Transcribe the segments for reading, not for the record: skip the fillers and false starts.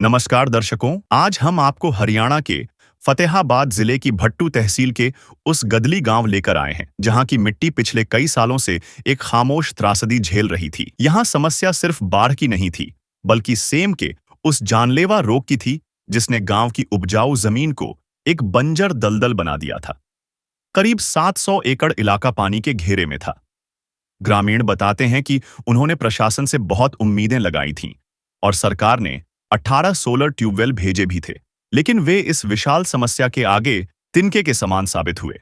नमस्कार दर्शकों, आज हम आपको हरियाणा के फतेहाबाद जिले की भट्टू तहसील के उस गदली गांव लेकर आए हैं, जहां की मिट्टी पिछले कई सालों से एक खामोश त्रासदी झेल रही थी। यहां समस्या सिर्फ बाढ़ की नहीं थी, बल्कि सेम के उस जानलेवा रोग की थी, जिसने गांव की उपजाऊ जमीन को एक बंजर दलदल बना दिया था। करीब 700 एकड़ इलाका पानी के घेरे में था। ग्रामीण बताते हैं कि उन्होंने प्रशासन से बहुत उम्मीदें लगाई थीं और सरकार ने 18 सोलर ट्यूबवेल भेजे भी थे, लेकिन वे इस विशाल समस्या के आगे तिनके के समान साबित हुए।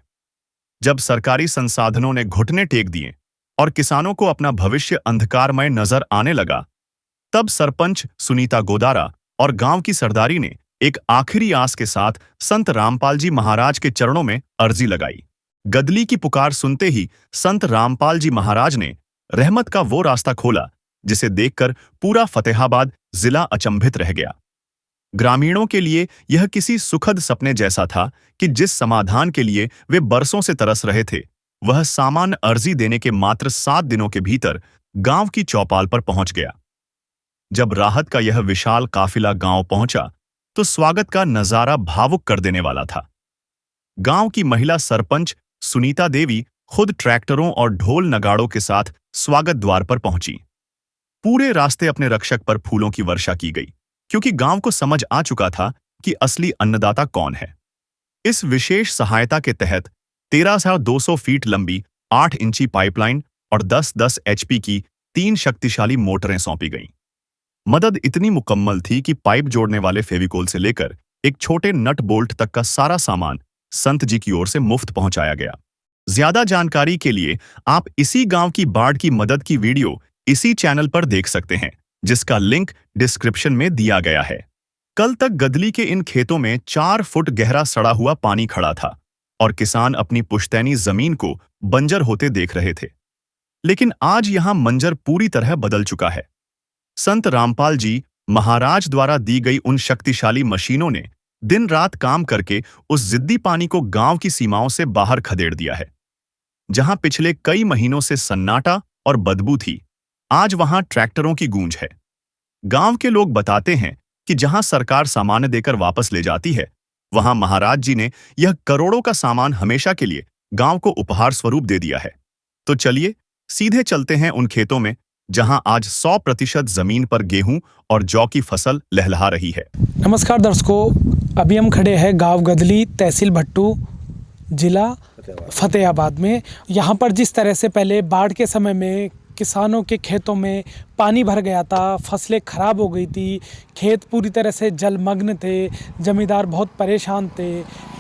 जब सरकारी संसाधनों ने घुटने टेक दिए और किसानों को अपना भविष्य अंधकारमय नजर आने लगा, तब सरपंच सुनीता गोदारा और गांव की सरदारी ने एक आखिरी आस के साथ संत रामपाल जी महाराज के चरणों में अर्जी लगाई। गदली की पुकार सुनते ही संत रामपाल जी महाराज ने रहमत का वो रास्ता खोला, जिसे देखकर पूरा फतेहाबाद जिला अचंभित रह गया। ग्रामीणों के लिए यह किसी सुखद सपने जैसा था कि जिस समाधान के लिए वे बरसों से तरस रहे थे, वह सामान्य अर्जी देने के मात्र 7 दिनों के भीतर गांव की चौपाल पर पहुंच गया। जब राहत का यह विशाल काफिला गांव पहुंचा, तो स्वागत का नजारा भावुक कर देने वाला था। गांव की महिला सरपंच सुनीता देवी खुद ट्रैक्टरों और ढोल नगाड़ों के साथ स्वागत द्वार पर पहुंची। पूरे रास्ते अपने रक्षक पर फूलों की वर्षा की गई, क्योंकि गांव को समझ आ चुका था कि असली अन्नदाता कौन है। इस विशेष सहायता के तहत 13,200 फीट लंबी 8 इंची पाइपलाइन और 10-10 एचपी की 3 शक्तिशाली मोटरें सौंपी गईं। मदद इतनी मुकम्मल थी कि पाइप जोड़ने वाले फेविकोल से लेकर एक छोटे नट बोल्ट तक का सारा सामान संत जी की ओर से मुफ्त पहुंचाया गया। ज्यादा जानकारी के लिए आप इसी गांव की बाढ़ की मदद की वीडियो इसी चैनल पर देख सकते हैं, जिसका लिंक डिस्क्रिप्शन में दिया गया है। कल तक गदली के इन खेतों में 4 फुट गहरा सड़ा हुआ पानी खड़ा था और किसान अपनी पुश्तैनी जमीन को बंजर होते देख रहे थे। लेकिन आज यहां मंजर पूरी तरह बदल चुका है। संत रामपाल जी महाराज द्वारा दी गई उन शक्तिशाली मशीनों ने दिन रात काम करके उस जिद्दी पानी को गांव की सीमाओं से बाहर खदेड़ दिया है। जहां पिछले कई महीनों से सन्नाटा और बदबू थी, आज वहां ट्रैक्टरों की गूंज है। गांव के लोग बताते हैं कि जहां सरकार सामान देकर वापस ले जाती है, वहां महाराज जी ने यह करोड़ों का सामान हमेशा के लिए गांव को उपहार स्वरूप दे दिया है। तो चलिए सीधे चलते हैं उन खेतों में, जहां आज 100% जमीन पर गेहूं और जौ की फसल लहलहा रही है। नमस्कार दर्शकों, अभी हम खड़े हैं गांव गदली, तहसील भट्टू, जिला फतेहाबाद में। यहाँ पर जिस तरह से पहले बाढ़ के समय में किसानों के खेतों में पानी भर गया था, फसलें खराब हो गई थी, खेत पूरी तरह से जलमग्न थे, जमींदार बहुत परेशान थे।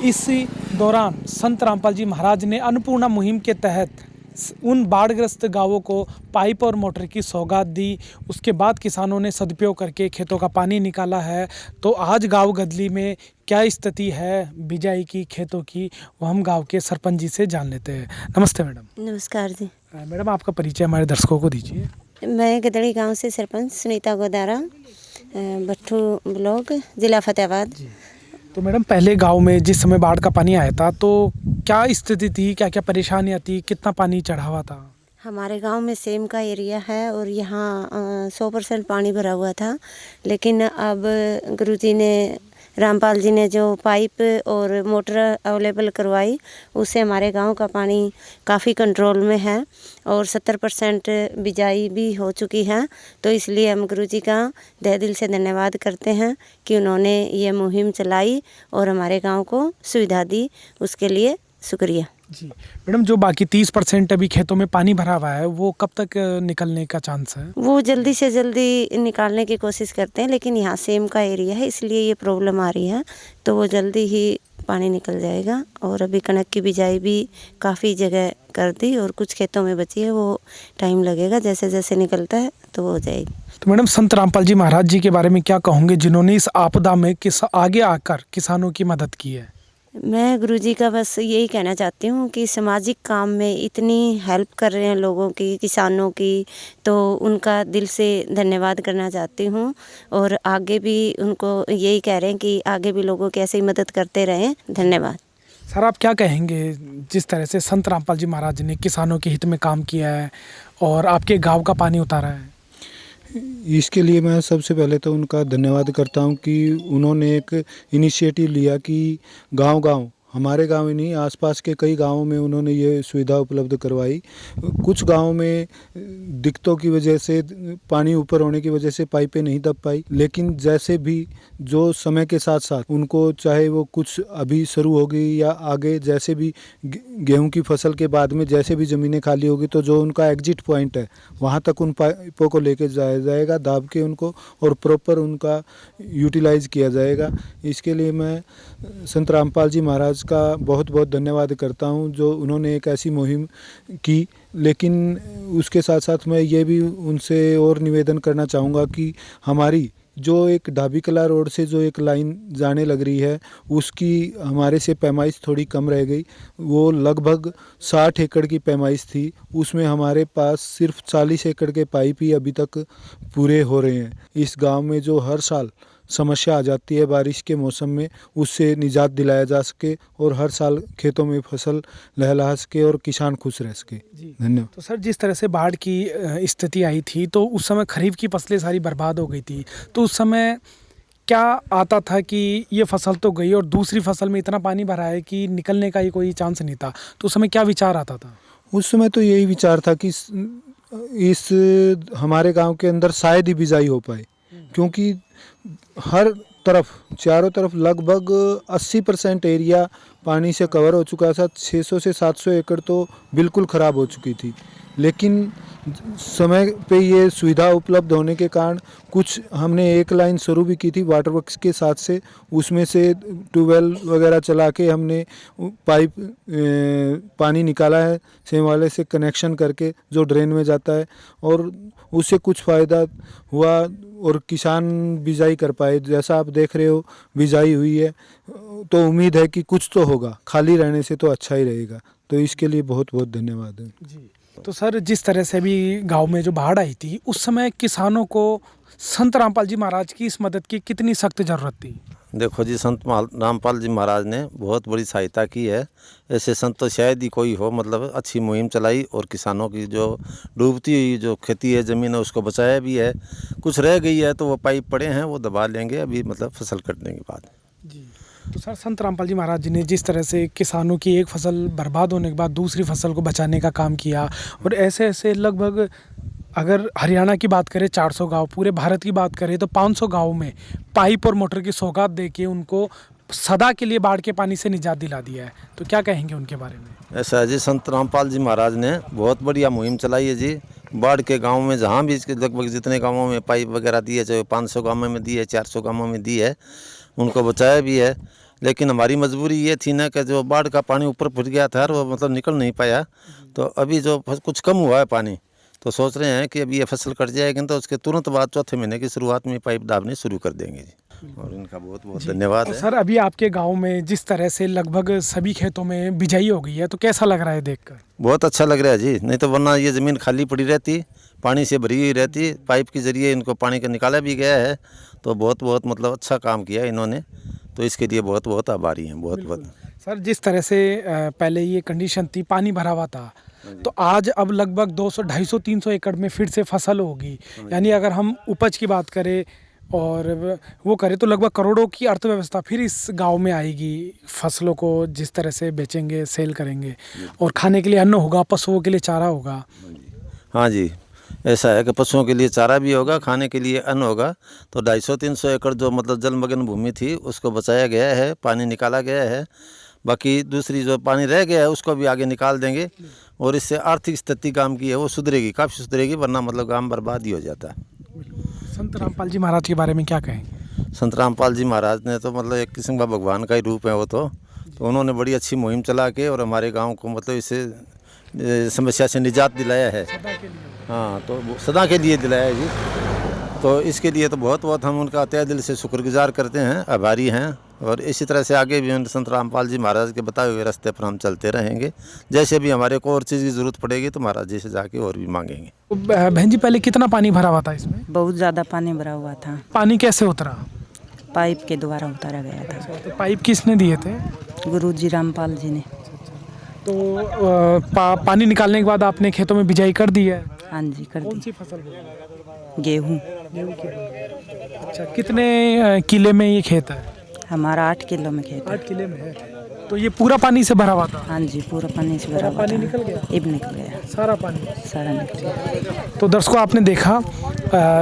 इस दौरान संत रामपाल जी महाराज ने अन्नपूर्णा मुहिम के तहत उन बाढ़ग्रस्त गांवों को पाइप और मोटर की सौगात दी। उसके बाद किसानों ने सदुपयोग करके खेतों का पानी निकाला है। तो आज गांव गदली में क्या स्थिति है बिजाई की, खेतों की, वो हम गांव के सरपंच जी से जान लेते हैं। नमस्ते मैडम। नमस्कार जी। मैडम, आपका परिचय हमारे दर्शकों को दीजिए। मैं गदड़ी गांव से सरपंच सुनीता गोदारा, भट्टू ब्लॉक, जिला फतेहाबाद। तो मैडम, पहले गांव में जिस समय बाढ़ का पानी आया था, तो क्या स्थिति थी, क्या क्या परेशानियां थी, कितना पानी चढ़ा हुआ था? हमारे गांव में सेम का एरिया है और यहाँ 100% पानी भरा हुआ था। लेकिन अब गुरुजी ने, रामपाल जी ने जो पाइप और मोटर अवेलेबल करवाई, उससे हमारे गांव का पानी काफ़ी कंट्रोल में है और 70% बिजाई भी हो चुकी है। तो इसलिए हम गुरुजी का तहे दिल से धन्यवाद करते हैं कि उन्होंने ये मुहिम चलाई और हमारे गांव को सुविधा दी, उसके लिए शुक्रिया जी। मैडम, जो बाकी 30% अभी खेतों में पानी भरा हुआ है, वो कब तक निकलने का चांस है? वो जल्दी से जल्दी निकालने की कोशिश करते हैं, लेकिन यहाँ सेम का एरिया है, इसलिए ये प्रॉब्लम आ रही है। तो वो जल्दी ही पानी निकल जाएगा। और अभी कनक की बिजाई भी काफ़ी जगह कर दी और कुछ खेतों में बची है, वो टाइम लगेगा, जैसे जैसे निकलता है तो वो हो जाएगी। तो मैडम, संत रामपाल जी महाराज जी के बारे में क्या कहोगे, जिन्होंने इस आपदा में आगे आकर किसानों की मदद की है? मैं गुरुजी का बस यही कहना चाहती हूँ कि सामाजिक काम में इतनी हेल्प कर रहे हैं लोगों की, किसानों की, तो उनका दिल से धन्यवाद करना चाहती हूँ। और आगे भी उनको यही कह रहे हैं कि आगे भी लोगों की ऐसे ही मदद करते रहें। धन्यवाद। सर, आप क्या कहेंगे, जिस तरह से संत रामपाल जी महाराज ने किसानों के हित में काम किया है और आपके गाँव का पानी उतारा है? इसके लिए मैं सबसे पहले तो उनका धन्यवाद करता हूं कि उन्होंने एक इनिशिएटिव लिया कि गांव-गांव, हमारे गांव ही नहीं आसपास के कई गांवों में उन्होंने ये सुविधा उपलब्ध करवाई। कुछ गांवों में दिक्कतों की वजह से, पानी ऊपर होने की वजह से पाइपें नहीं दब पाई, लेकिन जैसे भी जो समय के साथ साथ उनको, चाहे वो कुछ अभी शुरू होगी या आगे जैसे भी गेहूं की फसल के बाद में जैसे भी ज़मीनें खाली होगी तो जो उनका एग्जिट पॉइंट है वहाँ तक उन पाइपों को लेके जाया जाएगा, दाब के उनको, और प्रॉपर उनका यूटिलाइज़ किया जाएगा। इसके लिए मैं संत रामपाल जी महाराज का बहुत बहुत धन्यवाद करता हूं जो उन्होंने एक ऐसी मुहिम की। लेकिन उसके साथ साथ मैं ये भी उनसे और निवेदन करना चाहूँगा कि हमारी जो एक ढाबी कला रोड से जो एक लाइन जाने लग रही है उसकी हमारे से पैमाइश थोड़ी कम रह गई। वो लगभग 60 एकड़ की पैमाइश थी, उसमें हमारे पास सिर्फ 40 एकड़ के पाइप ही अभी तक पूरे हो रहे हैं। इस गांव में जो हर साल समस्या आ जाती है बारिश के मौसम में, उससे निजात दिलाया जा सके और हर साल खेतों में फसल लहलहा सके और किसान खुश रह सके। धन्यवाद। तो सर, जिस तरह से बाढ़ की स्थिति आई थी तो उस समय खरीफ की फसलें सारी बर्बाद हो गई थी, तो उस समय क्या आता था कि ये फसल तो गई और दूसरी फसल में इतना पानी भरा है कि निकलने का ही कोई चांस नहीं था, तो उस समय क्या विचार आता था? उस समय तो यही विचार था कि इस हमारे गांव के अंदर शायद ही बिजाई हो पाए, क्योंकि हर तरफ, चारों तरफ लगभग 80% एरिया पानी से कवर हो चुका था। 600 से 700 एकड़ तो बिल्कुल ख़राब हो चुकी थी। लेकिन समय पे ये सुविधा उपलब्ध होने के कारण कुछ हमने एक लाइन शुरू भी की थी वाटर वर्क्स के साथ से, उसमें से ट्यूबवेल वगैरह चला के हमने पाइप पानी निकाला है सेम वाले से कनेक्शन करके जो ड्रेन में जाता है, और उससे कुछ फ़ायदा हुआ और किसान बिजाई कर पाए। जैसा आप देख रहे हो बिजाई हुई है, तो उम्मीद है कि कुछ तो होगा, खाली रहने से तो अच्छा ही रहेगा। तो इसके लिए बहुत बहुत धन्यवाद है जी। तो सर, जिस तरह से भी गांव में जो बाढ़ आई थी उस समय किसानों को संत रामपाल जी महाराज की इस मदद की कितनी सख्त ज़रूरत थी? देखो जी, रामपाल जी महाराज ने बहुत बड़ी सहायता की है। ऐसे संत तो शायद ही कोई हो, मतलब अच्छी मुहिम चलाई और किसानों की जो डूबती हुई जो खेती है, ज़मीन है, उसको बचाया भी है। कुछ रह गई है तो वो पाइप पड़े हैं, वो दबा लेंगे अभी, मतलब फसल कटने के बाद। जी। तो सर, संत रामपाल जी महाराज जी ने जिस तरह से किसानों की एक फसल बर्बाद होने के बाद दूसरी फसल को बचाने का काम किया, और ऐसे ऐसे लगभग, अगर हरियाणा की बात करें 400 गांव, पूरे भारत की बात करें तो 500 गांव में पाइप और मोटर की सौगात देके उनको सदा के लिए बाढ़ के पानी से निजात दिला दिया है, तो क्या कहेंगे उनके बारे में? ऐसा है जी, संत रामपाल जी महाराज ने बहुत बढ़िया मुहिम चलाई है जी। बाढ़ के गांव में जहाँ भी इसके लगभग जितने गांवों में पाइप वगैरह दी है, चाहे 500 गांवों में दी है, 400 गांवों में दी है, उनको बचाया भी है। लेकिन हमारी मजबूरी ये थी ना कि जो बाढ़ का पानी ऊपर फुट गया था और वो मतलब निकल नहीं पाया, तो अभी जो कुछ कम हुआ है पानी, तो सोच रहे हैं कि अभी ये फसल कट जाएगी तो उसके तुरंत बाद चौथे महीने की शुरुआत में पाइप दाबने शुरू कर देंगे जी। और इनका बहुत बहुत धन्यवाद तो है। सर, अभी आपके गांव में जिस तरह से लगभग सभी खेतों में बिजाई हो गई है, तो कैसा लग रहा है देखकर? बहुत अच्छा लग रहा है जी, नहीं तो वरना ये ज़मीन खाली पड़ी रहती, पानी से भरी हुई रहती। पाइप के ज़रिए इनको पानी का निकाला भी गया है, तो बहुत बहुत मतलब अच्छा काम किया इन्होंने, तो इसके लिए बहुत बहुत आभारी हैं, बहुत बहुत। सर, जिस तरह से पहले ये कंडीशन थी, पानी भरा हुआ था, तो आज अब लगभग 200, 250, 300 एकड़ में फिर से फसल होगी, यानी अगर हम उपज की बात करें और वो करें तो लगभग करोड़ों की अर्थव्यवस्था फिर इस गांव में आएगी। फसलों को जिस तरह से बेचेंगे, सेल करेंगे, और खाने के लिए अन्न होगा, पशुओं के लिए चारा होगा। हाँ जी, ऐसा है कि पशुओं के लिए चारा भी होगा, खाने के लिए अन्न होगा। तो 250-300 एकड़ जो मतलब जलमग्न भूमि थी उसको बचाया गया है, पानी निकाला गया है। बाकी दूसरी जो पानी रह गया है उसको भी आगे निकाल देंगे, और इससे आर्थिक स्थिति गांव की है वो सुधरेगी, काफ़ी सुधरेगी, वरना मतलब गांव बर्बाद ही हो जाता है। संत रामपाल जी महाराज के बारे में क्या कहेंगे? संत रामपाल जी महाराज ने तो मतलब एक किस्म का भगवान का ही रूप है वो तो उन्होंने बड़ी अच्छी मुहिम चला के और हमारे गाँव को मतलब इससे समस्या से निजात दिलाया है। हाँ, तो सदा के लिए दिलाया है जी। तो इसके लिए तो बहुत बहुत हम उनका तहे दिल से शुक्रगुजार करते हैं, आभारी हैं। और इसी तरह से आगे भी संत रामपाल जी महाराज के बताए हुए रास्ते पर हम चलते रहेंगे। जैसे भी हमारे को और चीज़ की ज़रूरत पड़ेगी तो महाराज जी से जाके और भी मांगेंगे। तो बहन जी, पहले कितना पानी भरा हुआ था इसमें? बहुत ज़्यादा पानी भरा हुआ था। पानी कैसे उतरा? पाइप के द्वारा उतारा गया था। तो पाइप किसने दिए थे? गुरुजी रामपाल जी ने। तो पानी निकालने के बाद आपने खेतों में बिजाई कर दी है? हाँ जी, कर कौन दी। सी फसल बोई? गेहूँ। अच्छा, कितने किले में ये खेत है? हमारा 8 किलो में खेत है। 8 किले में है। तो ये पूरा पानी से भरा हुआ था? हाँ जी, पूरा पानी से भरा हुआ पानी था। निकल गया? अब निकल गया, सारा पानी? सारा निकल गया। तो दर्शकों, आपने देखा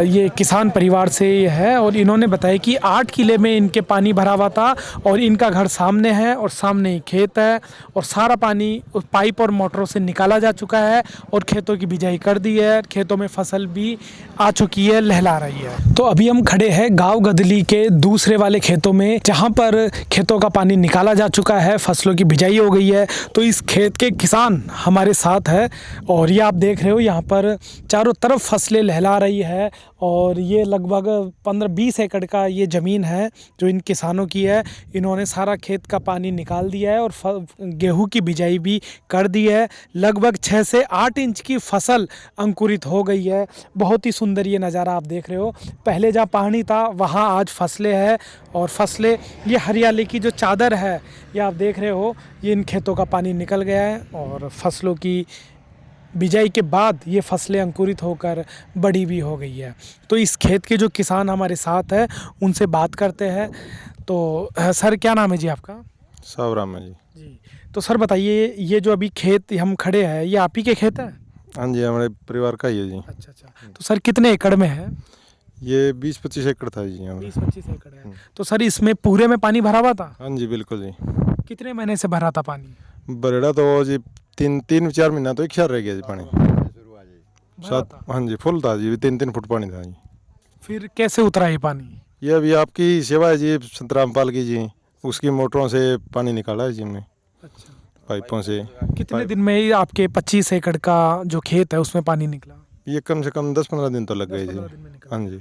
ये किसान परिवार से ये है और इन्होंने बताया कि 8 किले में इनके पानी भरा हुआ था और इनका घर सामने है और सामने ही खेत है और सारा पानी उस पाइप और मोटरों से निकाला जा चुका है और खेतों की बिजाई कर दी है। खेतों में फसल भी आ चुकी है, लहला रही है। तो अभी हम खड़े हैं गांव गदली के दूसरे वाले खेतों में, जहां पर खेतों का पानी निकाला जा चुका है, फसलों की बिजाई हो गई है। तो इस खेत के किसान हमारे साथ है और ये आप देख रहे हो, यहाँ पर चारों तरफ फसलें लहला रही है और ये लगभग 15-20 एकड़ का ये ज़मीन है जो इन किसानों की है। इन्होंने सारा खेत का पानी निकाल दिया है और गेहूं की बिजाई भी कर दी है। लगभग 6 से 8 इंच की फसल अंकुरित हो गई है। बहुत ही सुंदर ये नज़ारा आप देख रहे हो। पहले जहाँ पानी था वहाँ आज फसलें हैं और फसलें, ये हरियाली की जो चादर है ये आप देख रहे हो, ये इन खेतों का पानी निकल गया है और फसलों की बिजाई के बाद ये फसलें अंकुरित होकर बड़ी भी हो गई है। तो इस खेत के जो किसान हमारे साथ है उनसे बात करते हैं। तो सर, क्या नाम है जी आपका? सावराम है जी। जी, तो सर बताइए, ये जो अभी खेत हम खड़े हैं ये आप ही के खेत है? हाँ जी, हमारे परिवार का ही है जी। अच्छा अच्छा। तो सर कितने एकड़ में है? ये 20-25 एकड़ था जी हमारा। 20-25 एकड़ है। तो सर इसमें पूरे में पानी भरा हुआ था? हाँ जी, बिल्कुल जी। कितने महीने से भरा था पानी? बरेड़ा तो जी 3-4 महीना तो एक ख्याल रह गया जी पानी। भरा सात, था? हाँ जी, फुल था जी, 3-3 फुट पानी था जी। फिर कैसे उतरा ये पानी? ये अभी आपकी सेवा है जी, संत रामपाल की जी, उसकी मोटरों से पानी निकाला है जी हमने, अच्छा, पाइपों से। कितने दिन में ये आपके 25 एकड़ का जो खेत है उसमें पानी निकला? ये कम से कम 10-15 दिन तो लग गए जी। 10-15 दिन में निकला। हाँ जी।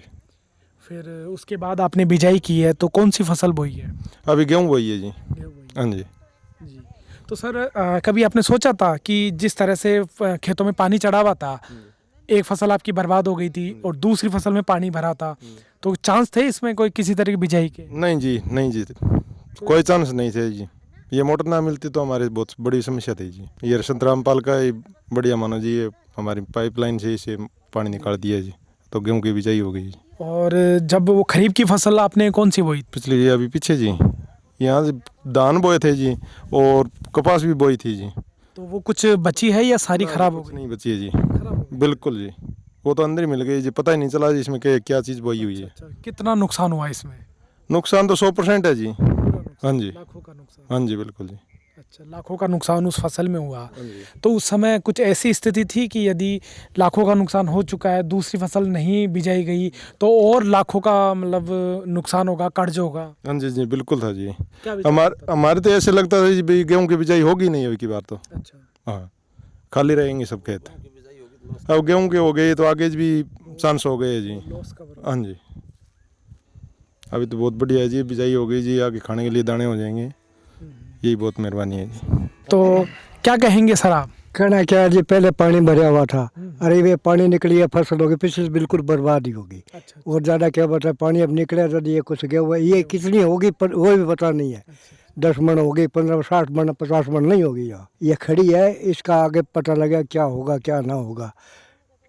फिर उसके बाद आपने बिजाई की है, तो कौन सी फसल बोई है? अभी गेहूँ बोई है जी। गेहूं बोई है। हाँ जी। जी। तो सर कभी आपने सोचा था कि जिस तरह से खेतों में पानी चढ़ा हुआ था, एक फसल आपकी बर्बाद हो गई थी और दूसरी फसल में पानी भरा था, तो चांस थे इसमें कोई किसी तरह की बिजाई के? नहीं जी, नहीं जी, कोई चांस नहीं थे जी। ये मोटर ना मिलती तो हमारी बहुत बड़ी समस्या थी जी। ये संत रामपाल का ही बढ़िया मानो जी, ये हमारी पाइपलाइन से इसे पानी निकाल दिया जी, तो गेहूं की बिजाई हो गई। और जब वो खरीफ की फसल आपने कौन सी बोई? पिछले ये अभी पीछे जी, यहाँ से धान बोए थे जी और कपास भी बोई थी जी। तो वो कुछ बची है या सारी खराब हो कुछ गई? नहीं बची है जी, खराब हो गई। बिल्कुल जी। वो तो अंदर ही मिल गई जी, पता ही नहीं चला जी इसमें क्या चीज़ बोई हुई है। अच्छा, कितना नुकसान हुआ इसमें? नुकसान तो 100% है जी। पूरा नुकसान, हाँ जी। लाखों का नुकसान। हाँ जी, बिल्कुल जी। अच्छा, लाखों का नुकसान उस फसल में हुआ। तो उस समय कुछ ऐसी स्थिति थी कि यदि लाखों का नुकसान हो चुका है, दूसरी फसल नहीं बिजाई गई, तो और लाखों का मतलब नुकसान होगा, कर्ज होगा? हाँ जी जी, बिल्कुल था जी। क्या विचार होता था? हमारे तो ऐसे लगता था जी भाई गेहूं की बिजाई होगी नहीं अभी की बार तो। अच्छा, हाँ, खाली रहेंगे सब खेत। अब गेहूं के हो गए तो आगे भी चांस हो गए जी। Loss cover. हाँ जी, अभी तो बहुत बढ़िया है जी, बिजाई हो गई जी, आगे खाने के लिए दाने हो जाएंगे, यही बहुत मेहरबानी है जी। तो क्या कहेंगे सर आप? कहना क्या है जी, पहले पानी भरा हुआ था, अरे वे पानी निकली है, फसल होगी, पिछले बिल्कुल बर्बाद ही होगी। अच्छा, और ज़्यादा क्या बता, पानी अब निकले तो ये कुछ गया हुआ, ये कितनी होगी पर वो भी पता नहीं है। 10 मन होगी, 15, 60 मन, 50 मन नहीं होगी। यहाँ ये खड़ी है, इसका आगे पता लगा क्या होगा क्या ना होगा।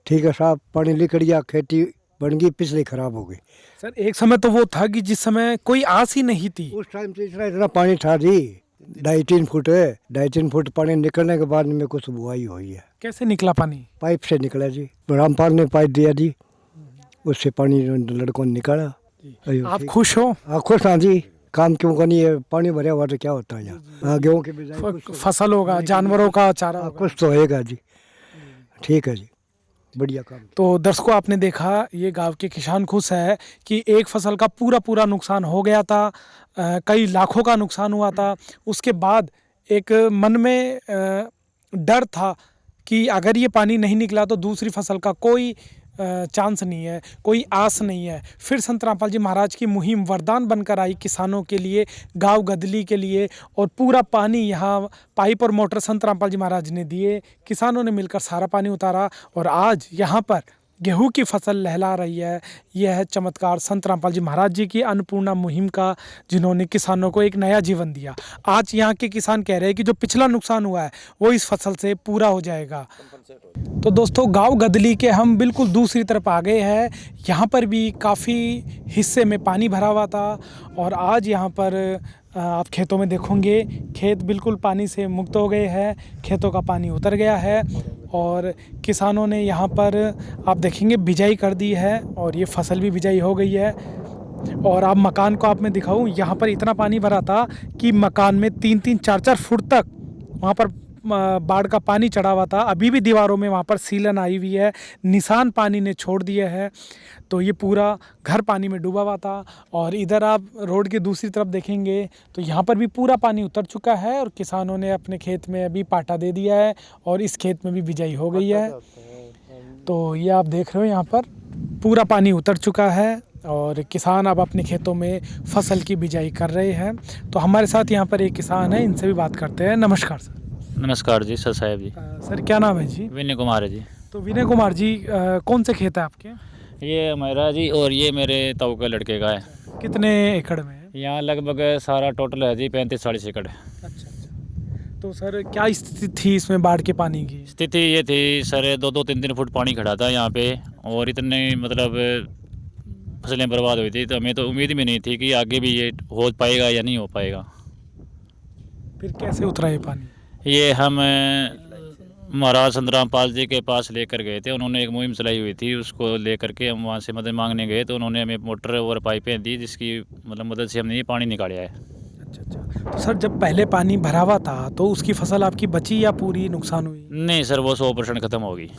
ठीक है साहब, पानी निकल गया, खेती बन गई, पिछली खराब हो गई। सर एक समय तो वो था कि जिस समय कोई आस ही नहीं थी। उस टाइम से इतना इतना पानी था जी, 2.5-3 फुट है। 2.5-3 फुट पानी निकलने के बाद में कुछ बुआई हुई है। कैसे निकला पानी? पाइप से निकला जी, रामपाल ने पाइप दिया जी, उससे पानी लड़कों ने निकाला। आप खुश हो? हाँ खुश हाँ जी, काम क्यों करनी है, पानी भरा हुआ तो क्या होता है यहाँ। हाँ, गेहूँ की बिजाई कुछ फसल होगा, जानवरों का चारा हाँ, होगा। कुछ तो होएगा जी। ठीक है जी, बढ़िया काम। तो दर्शकों, आपने देखा ये गांव के किसान खुश है कि एक फसल का पूरा नुकसान हो गया था, कई लाखों का नुकसान हुआ था। उसके बाद एक मन में डर था कि अगर ये पानी नहीं निकला तो दूसरी फसल का कोई चांस नहीं है, कोई आस नहीं है। फिर संत रामपाल जी महाराज की मुहिम वरदान बनकर आई किसानों के लिए, गांव गदली के लिए, और पूरा पानी यहाँ पाइप और मोटर संत रामपाल जी महाराज ने दिए, किसानों ने मिलकर सारा पानी उतारा और आज यहाँ पर गेहूं की फसल लहला रही है। यह है चमत्कार संत रामपाल जी महाराज जी की अन्नपूर्णा मुहिम का, जिन्होंने किसानों को एक नया जीवन दिया। आज यहाँ के किसान कह रहे हैं कि जो पिछला नुकसान हुआ है वो इस फसल से पूरा हो जाएगा। तो दोस्तों, गांव गदली के हम बिल्कुल दूसरी तरफ आ गए हैं। यहाँ पर भी काफ़ी हिस्से में पानी भरा हुआ था और आज यहाँ पर आप खेतों में देखोगे, खेत बिल्कुल पानी से मुक्त हो गए हैं, खेतों का पानी उतर गया है और किसानों ने यहाँ पर आप देखेंगे बिजाई कर दी है और ये फसल भी बिजाई हो गई है। और आप मकान को आप मैं दिखाऊं, यहाँ पर इतना पानी भरा था कि मकान में 3-3, 4-4 फुट तक वहाँ पर बाढ़ का पानी चढ़ा हुआ था। अभी भी दीवारों में वहाँ पर सीलन आई हुई है, निशान पानी ने छोड़ दिए हैं। तो ये पूरा घर पानी में डूबा हुआ था। और इधर आप रोड की दूसरी तरफ देखेंगे तो यहाँ पर भी पूरा पानी उतर चुका है और किसानों ने अपने खेत में अभी पाटा दे दिया है और इस खेत में भी बिजाई हो गई है। तो ये आप देख रहे हो, यहाँ पर पूरा पानी उतर चुका है और किसान अब अपने खेतों में फसल की बिजाई कर रहे हैं। तो हमारे साथ यहाँ पर एक किसान है, इनसे भी बात करते हैं। नमस्कार सर। नमस्कार जी, सर साहब जी। सर क्या नाम है जी? विनय कुमार है जी। तो विनय कुमार जी, कौन से खेत है आपके? ये मेरा जी और ये मेरे ताऊ के लड़के का है। कितने एकड़ में है? यहाँ लगभग सारा टोटल है जी 35-40 एकड़। अच्छा। तो सर क्या स्थिति थी इसमें बाढ़ के पानी की? स्थिति ये थी सर, 2-2, 3-3 फुट पानी खड़ा था यहाँ पे और इतने मतलब फसलें बर्बाद हुई थी। तो हमें तो उम्मीद भी नहीं थी कि आगे भी ये हो पाएगा या नहीं हो पाएगा। फिर कैसे उतरा ये पानी? ये हम महाराज संत रामपाल जी के पास लेकर गए थे। उन्होंने एक मुहिम चलाई हुई थी, उसको लेकर के हम वहाँ से मदद मांगने गए तो उन्होंने हमें मोटर और पाइपें दी, जिसकी मतलब मदद से हमने ये पानी निकाला है। अच्छा। तो सर जब पहले पानी भरा हुआ था तो उसकी फसल आपकी बची या पूरी नुकसान हुई? नहीं सर, वो 100% ख़त्म होगी।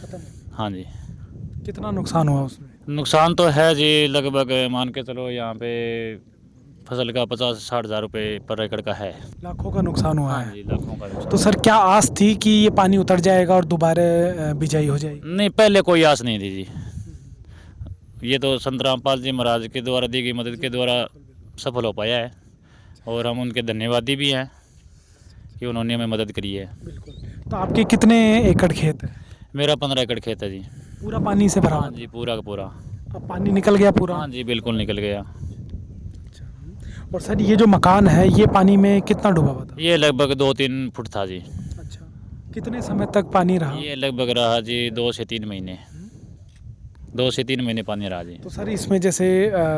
हाँ जी। कितना नुकसान हुआ उसमें? नुकसान तो है जी, लगभग मान के चलो यहाँ पे फसल का 50-60 हज़ार रुपये पर एकड़ का है। लाखों का नुकसान हुआ हाँ है। जी, लाखों का नुकसान। तो सर क्या आस थी कि ये पानी उतर जाएगा और दोबारा बिजाई हो जाएगी? नहीं, पहले कोई आस नहीं थी जी। ये तो संत रामपाल जी महाराज के द्वारा दी गई मदद के द्वारा सफल हो पाया है और हम उनके धन्यवादी भी हैं कि उन्होंने हमें मदद करी है। बिल्कुल। तो आपके कितने एकड़ खेत है? मेरा 15 एकड़ खेत है जी। पूरा पानी से भरा? हाँ जी, पूरा का पूरा। अब पानी निकल गया पूरा? हाँ जी, बिल्कुल निकल गया। और सर ये जो मकान है ये पानी में कितना डूबा हुआ था? ये लगभग 2-3 फुट था जी। अच्छा। कितने समय तक पानी रहा? ये लगभग रहा जी 2 से 3 महीने। 2 से 3 महीने पानी रहा जी। तो सर इसमें जैसे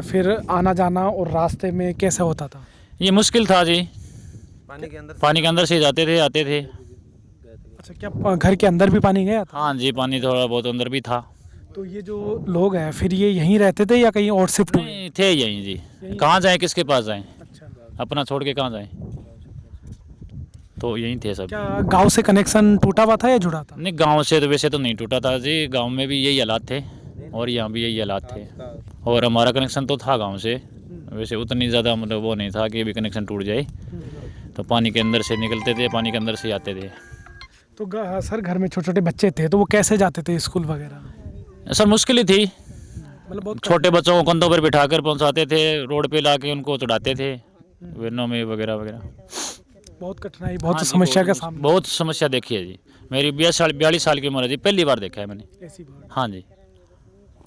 फिर आना जाना और रास्ते में कैसे होता था? ये मुश्किल था जी, पानी के अंदर से जाते थे आते थे। अच्छा, क्या घर के अंदर भी पानी गया था? हाँ जी, पानी थोड़ा बहुत अंदर भी था। तो ये जो लोग हैं फिर ये यहीं रहते थे या कहीं और शिफ्ट हुए? नहीं थे यहीं जी। कहाँ जाएं, किसके पास जाएं, अच्छा। अपना छोड़ के कहाँ जाएं, तो यहीं थे सब। क्या गांव से कनेक्शन टूटा हुआ था या जुड़ा था? नहीं, गांव से तो वैसे तो नहीं टूटा था जी। गांव में भी यही हालात थे और यहाँ भी यही हालात थे और हमारा कनेक्शन तो था गांव से, वैसे उतनी ज़्यादा मतलब वो नहीं था कि भी कनेक्शन टूट जाए। तो पानी के अंदर से निकलते थे, पानी के अंदर से आते थे। तो सर घर में छोटे छोटे बच्चे थे तो वो कैसे जाते थे स्कूल वगैरह? सर मुश्किल ही थी, मतलब बहुत छोटे बच्चों को कंधों पर बिठाकर पहुंचाते थे, रोड पे लाके उनको चढ़ाते थे वैनों में वगैरह वगैरह। बहुत कठिनाई, बहुत हाँ जी, समस्या का सामना। बहुत समस्या देखी है जी। मेरी 42 साल की उम्र है जी, पहली बार देखा है मैंने। ऐसी बात। हाँ जी,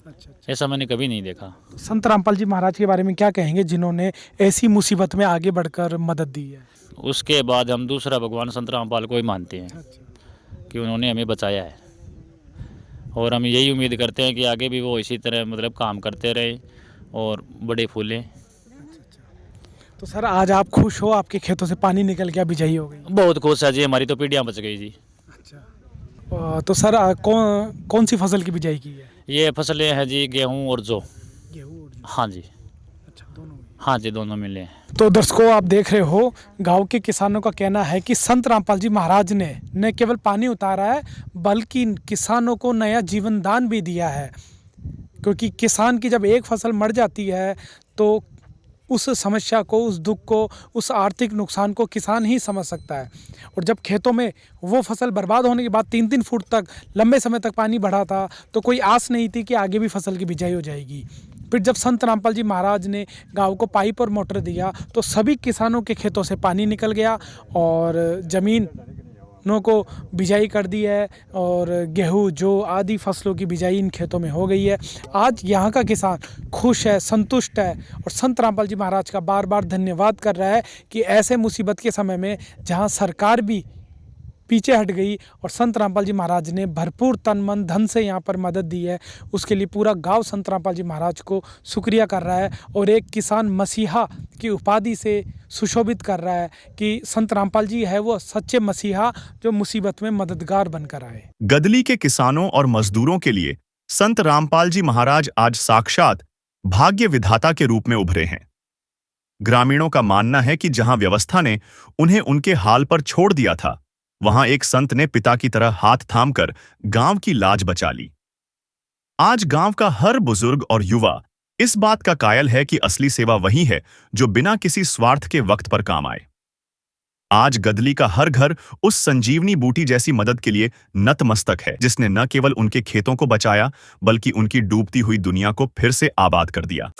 अच्छा। ऐसा मैंने कभी नहीं देखा। संत रामपाल जी महाराज के बारे में क्या कहेंगे जिन्होंने ऐसी मुसीबत में आगे बढ़कर मदद दी है? उसके बाद हम दूसरा भगवान संत रामपाल को ही मानते हैं कि उन्होंने हमें बचाया है और हम यही उम्मीद करते हैं कि आगे भी वो इसी तरह मतलब काम करते रहें और बड़े फूलें। तो सर आज आप खुश हो, आपके खेतों से पानी निकल गया, बिजाई हो गई? बहुत खुश है जी, हमारी तो पीढ़ियाँ बच गई जी। अच्छा। तो सर कौन सी फसल की बिजाई की है? ये फसलें हैं जी गेहूँ और जौ। गेहूँ और हाँ जी। अच्छा, दोनों? हाँ जी, दोनों मिले हैं। तो दर्शकों आप देख रहे हो, गांव के किसानों का कहना है कि संत रामपाल जी महाराज ने न केवल पानी उतारा है बल्कि किसानों को नया जीवन दान भी दिया है। क्योंकि किसान की जब एक फसल मर जाती है तो उस समस्या को, उस दुख को, उस आर्थिक नुकसान को किसान ही समझ सकता है। और जब खेतों में वो फसल बर्बाद होने के बाद 3-3 फुट तक लंबे समय तक पानी बढ़ा था तो कोई आस नहीं थी कि आगे भी फसल की बिजाई हो जाएगी। फिर जब संत रामपाल जी महाराज ने गांव को पाइप और मोटर दिया तो सभी किसानों के खेतों से पानी निकल गया और ज़मीन किसानों को बिजाई कर दी है और गेहूं जो आदि फसलों की बिजाई इन खेतों में हो गई है। आज यहाँ का किसान खुश है, संतुष्ट है और संत रामपाल जी महाराज का बार बार धन्यवाद कर रहा है कि ऐसे मुसीबत के समय में जहाँ सरकार भी पीछे हट गई और संत रामपाल जी महाराज ने भरपूर तन मन धन से यहाँ पर मदद दी है, उसके लिए पूरा गांव संत रामपाल जी महाराज को शुक्रिया कर रहा है और एक किसान मसीहा की उपाधि से सुशोभित कर रहा है कि संत रामपाल जी है वो सच्चे मसीहा जो मुसीबत में मददगार बनकर आए। गदली के किसानों और मजदूरों के लिए संत रामपाल जी महाराज आज साक्षात भाग्य विधाता के रूप में उभरे हैं। ग्रामीणों का मानना है कि जहां व्यवस्था ने उन्हें उनके हाल पर छोड़ दिया था, वहां एक संत ने पिता की तरह हाथ थामकर गांव की लाज बचा ली। आज गांव का हर बुजुर्ग और युवा इस बात का कायल है कि असली सेवा वही है जो बिना किसी स्वार्थ के वक्त पर काम आए। आज गदली का हर घर उस संजीवनी बूटी जैसी मदद के लिए नतमस्तक है, जिसने न केवल उनके खेतों को बचाया बल्कि उनकी डूबती हुई दुनिया को फिर से आबाद कर दिया।